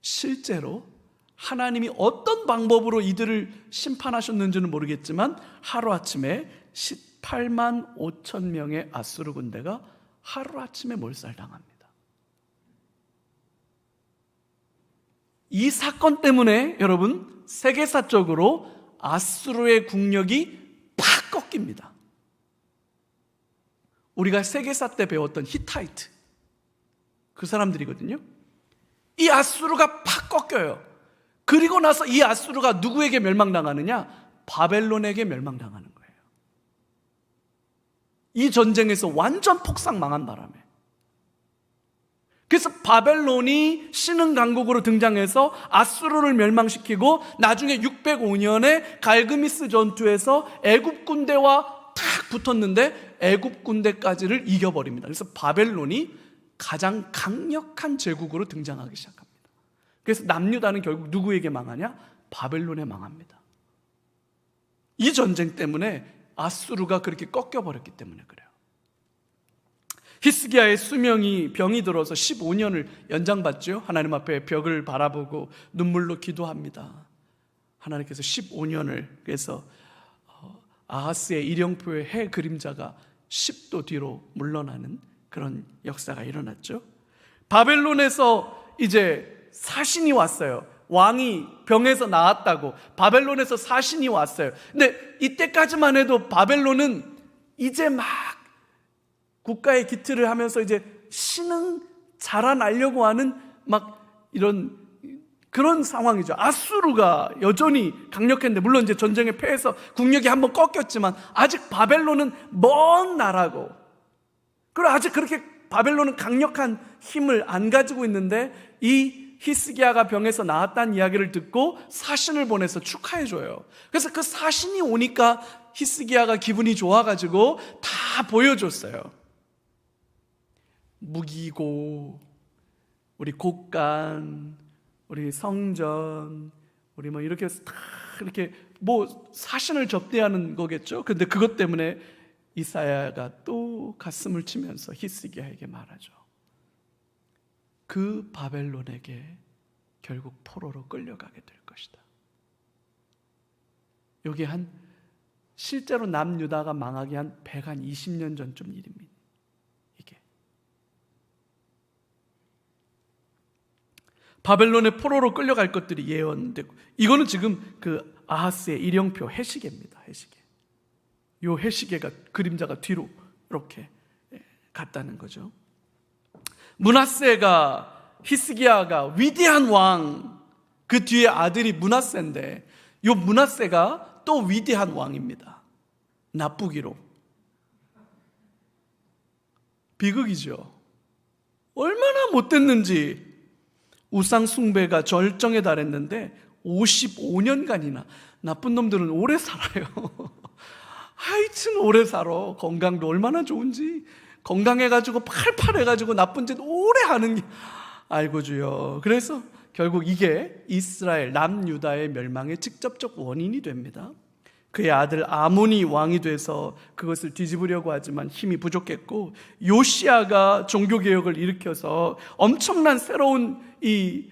실제로 하나님이 어떤 방법으로 이들을 심판하셨는지는 모르겠지만 하루아침에 18만 5천 명의 아수르 군대가 하루아침에 몰살당합니다. 이 사건 때문에 여러분 세계사적으로 아수르의 국력이 팍 꺾입니다. 우리가 세계사 때 배웠던 히타이트, 그 사람들이거든요. 이 아수르가 팍 꺾여요. 그리고 나서 이 아수르가 누구에게 멸망당하느냐? 바벨론에게 멸망당하는 거예요. 이 전쟁에서 완전 폭삭 망한 바람에. 그래서 바벨론이 신흥 강국으로 등장해서 아수르를 멸망시키고 나중에 605년에 갈그미스 전투에서 애굽 군대와 탁 붙었는데 애굽 군대까지를 이겨버립니다. 그래서 바벨론이 가장 강력한 제국으로 등장하기 시작합니다. 그래서 남유다는 결국 누구에게 망하냐? 바벨론에 망합니다. 이 전쟁 때문에 아수르가 그렇게 꺾여버렸기 때문에 그래요. 히스기야의 수명이 병이 들어서 15년을 연장받죠. 하나님 앞에 벽을 바라보고 눈물로 기도합니다. 하나님께서 15년을, 그래서 아하스의 일령표의 해 그림자가 10도 뒤로 물러나는 그런 역사가 일어났죠. 바벨론에서 이제 사신이 왔어요. 왕이 병에서 나았다고 바벨론에서 사신이 왔어요. 근데 이때까지만 해도 바벨론은 이제 막 국가의 기틀을 하면서 이제 신흥 자라나려고 하는 막 이런 그런 상황이죠. 아수르가 여전히 강력했는데, 물론 이제 전쟁에 패해서 국력이 한번 꺾였지만 아직 바벨론은 먼 나라고, 그리고 아직 그렇게 바벨론은 강력한 힘을 안 가지고 있는데 이 히스기야가 병에서 나았다는 이야기를 듣고 사신을 보내서 축하해줘요. 그래서 그 사신이 오니까 히스기야가 기분이 좋아가지고 다 보여줬어요. 무기고, 우리 곡간, 우리 성전, 우리 뭐 이렇게 다 이렇게 뭐 사신을 접대하는 거겠죠. 근데 그것 때문에 이사야가 또 가슴을 치면서 히스기야에게 말하죠. 그 바벨론에게 결국 포로로 끌려가게 될 것이다. 이게 실제로 남유다가 망하기 한 120년 전쯤 일입니다. 이게 바벨론의 포로로 끌려갈 것들이 예언되고, 이거는 지금 그 아하스의 일령표 해시계입니다. 해시계. 요 해시계가 그림자가 뒤로 이렇게 갔다는 거죠. 므낫세가, 히스기야가 위대한 왕, 그 뒤에 아들이 므낫세인데, 요 므낫세가 또 위대한 왕입니다. 나쁘기로. 비극이죠. 얼마나 못됐는지. 우상 숭배가 절정에 달했는데 55년간이나, 나쁜 놈들은 오래 살아요. 하여튼 오래 살아. 건강도 얼마나 좋은지. 건강해가지고 팔팔해가지고 나쁜 짓 오래 하는 게, 아이고 주여. 그래서 결국 이게 이스라엘 남유다의 멸망의 직접적 원인이 됩니다. 그의 아들 아몬이 왕이 돼서 그것을 뒤집으려고 하지만 힘이 부족했고, 요시야가 종교개혁을 일으켜서 엄청난 새로운 이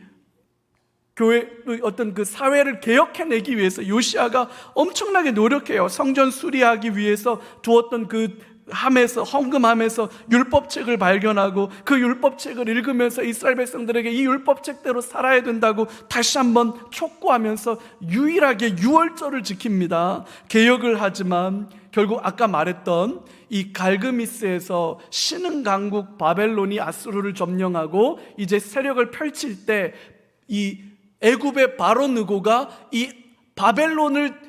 교회, 어떤 그 사회를 개혁해내기 위해서 요시야가 엄청나게 노력해요. 성전 수리하기 위해서 두었던 그 함에서 헌금하면서 율법책을 발견하고 그 율법책을 읽으면서 이스라엘 백성들에게 이 율법책대로 살아야 된다고 다시 한번 촉구하면서 유일하게 유월절을 지킵니다. 개혁을 하지만 결국 아까 말했던 이 갈그미스에서 신흥 강국 바벨론이 아수르를 점령하고 이제 세력을 펼칠 때 이 애굽의 바로 느고가 이 바벨론을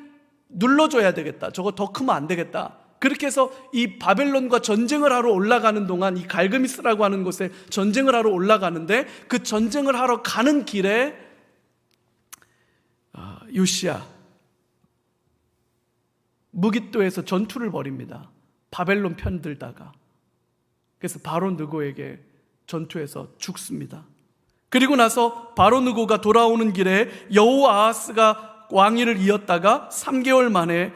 눌러줘야 되겠다, 저거 더 크면 안 되겠다, 그렇게 해서 이 바벨론과 전쟁을 하러 올라가는 동안 이 갈그미스라고 하는 곳에 전쟁을 하러 올라가는데 그 전쟁을 하러 가는 길에 요시야 무깃도에서 전투를 벌입니다. 바벨론 편들다가. 그래서 바로 느고에게 전투에서 죽습니다. 그리고 나서 바로 느고가 돌아오는 길에 여호아하스가 왕위를 이었다가 3개월 만에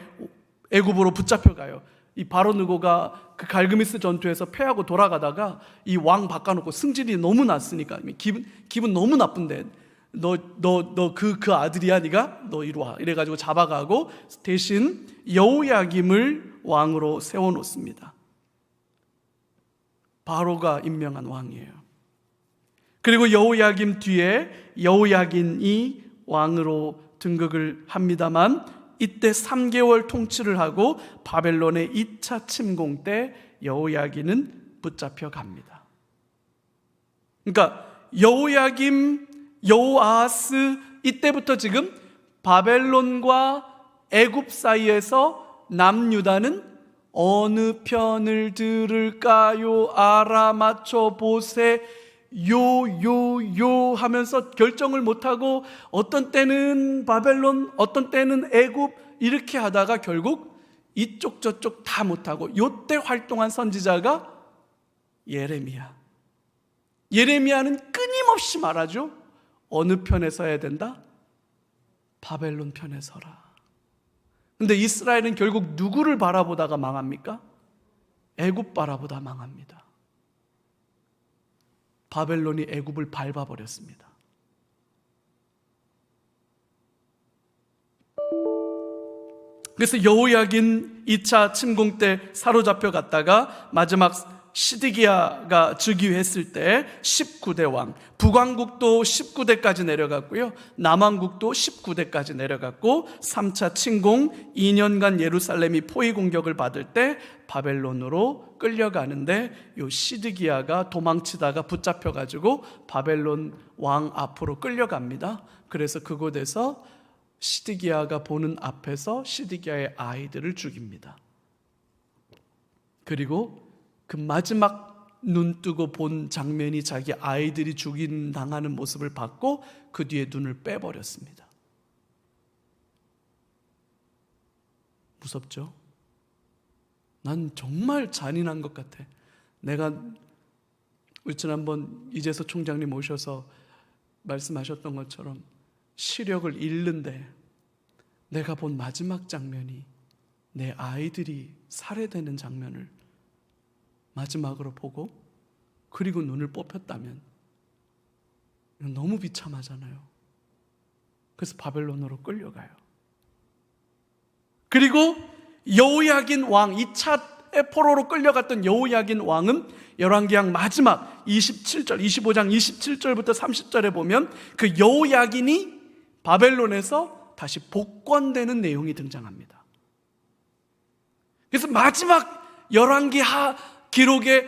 애굽으로 붙잡혀가요. 이 바로 느고가 그 갈그미스 전투에서 패하고 돌아가다가 이 왕 바꿔놓고 승질이 너무 났으니까 기분 너무 나쁜데 너 그 아들이야 네가? 너 이리 와 이래가지고 잡아가고 대신 여호야김을 왕으로 세워놓습니다. 바로가 임명한 왕이에요. 그리고 여호야김 뒤에 여호야긴이 왕으로 등극을 합니다만 이때 3개월 통치를 하고 바벨론의 2차 침공 때 여호야긴은 붙잡혀 갑니다. 그러니까 여호야김, 여호아하스 이때부터 지금 바벨론과 애굽 사이에서 남유다는 어느 편을 들을까요? 알아맞혀 보세 요 하면서 결정을 못하고 어떤 때는 바벨론, 어떤 때는 애굽 이렇게 하다가 결국 이쪽 저쪽 다 못하고 요때 활동한 선지자가 예레미야. 예레미야는 끊임없이 말하죠. 어느 편에 서야 된다? 바벨론 편에 서라. 근데 이스라엘은 결국 누구를 바라보다가 망합니까? 애굽 바라보다 망합니다. 바벨론이 애굽을 밟아버렸습니다. 그래서 여호야긴 2차 침공 때 사로잡혀 갔다가 마지막 시드기야가 즉위했을 때 19대 왕, 북왕국도 19대까지 내려갔고요, 남왕국도 19대까지 내려갔고 3차 침공 2년간 예루살렘이 포위 공격을 받을 때 바벨론으로 끌려가는데 요 시드기야가 도망치다가 붙잡혀가지고 바벨론 왕 앞으로 끌려갑니다. 그래서 그곳에서 시드기야가 보는 앞에서 시드기야의 아이들을 죽입니다. 그리고 그 마지막 눈 뜨고 본 장면이 자기 아이들이 당하는 모습을 봤고 그 뒤에 눈을 빼버렸습니다. 무섭죠? 난 정말 잔인한 것 같아. 내가 우리 지난번 이재서 총장님 오셔서 말씀하셨던 것처럼 시력을 잃는데 내가 본 마지막 장면이 내 아이들이 살해되는 장면을 마지막으로 보고 그리고 눈을 뽑혔다면 너무 비참하잖아요. 그래서 바벨론으로 끌려가요. 그리고 여호야긴 왕, 2차 포로로 끌려갔던 여호야긴 왕은 열왕기상 마지막 25장 27절부터 30절에 보면 그 여호야긴이 바벨론에서 다시 복권되는 내용이 등장합니다. 그래서 마지막 열왕기 기록의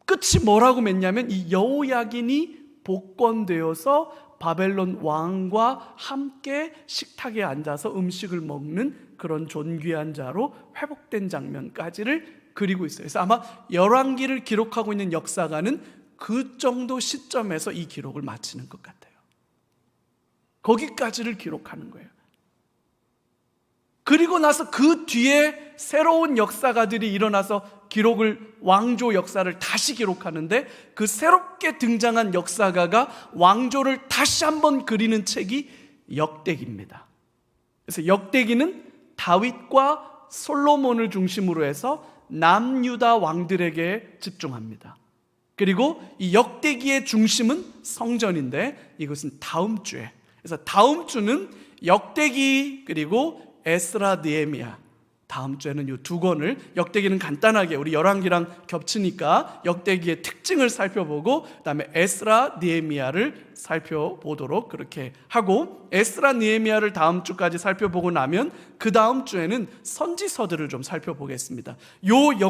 끝이 뭐라고 맺냐면 이 여호야긴이 복권되어서 바벨론 왕과 함께 식탁에 앉아서 음식을 먹는 그런 존귀한 자로 회복된 장면까지를 그리고 있어요. 그래서 아마 열왕기를 기록하고 있는 역사가는 그 정도 시점에서 이 기록을 마치는 것 같아요. 거기까지를 기록하는 거예요. 그리고 나서 그 뒤에 새로운 역사가들이 일어나서 왕조 역사를 다시 기록하는데 그 새롭게 등장한 역사가가 왕조를 다시 한번 그리는 책이 역대기입니다. 그래서 역대기는 다윗과 솔로몬을 중심으로 해서 남유다 왕들에게 집중합니다. 그리고 이 역대기의 중심은 성전인데 이것은 다음 주에, 그래서 다음 주는 역대기 그리고 에스라 느헤미야 다음 주에는 이 두 권을, 역대기는 간단하게 우리 열왕기랑 겹치니까 역대기의 특징을 살펴보고 그다음에 에스라 니에미야를 살펴보도록 그렇게 하고, 에스라 니에미야를 다음 주까지 살펴보고 나면 그 다음 주에는 선지서들을 좀 살펴보겠습니다.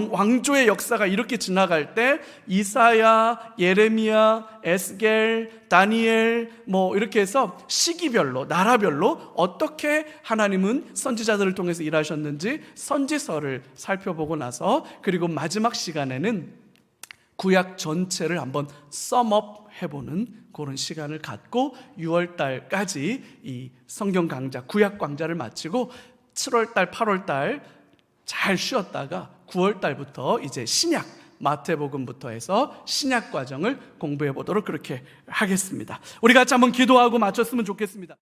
왕조의 역사가 이렇게 지나갈 때 이사야, 예레미야, 에스겔, 다니엘 이렇게 해서 시기별로, 나라별로 어떻게 하나님은 선지자들을 통해서 일하셨는지 선지서를 살펴보고 나서, 그리고 마지막 시간에는 구약 전체를 한번 썸업 해보는 그런 시간을 갖고 6월달까지 이 성경 강좌, 구약 강좌를 마치고 7월달, 8월달 잘 쉬었다가 9월달부터 이제 신약, 마태복음부터 해서 신약 과정을 공부해 보도록 그렇게 하겠습니다. 우리 같이 한번 기도하고 마쳤으면 좋겠습니다.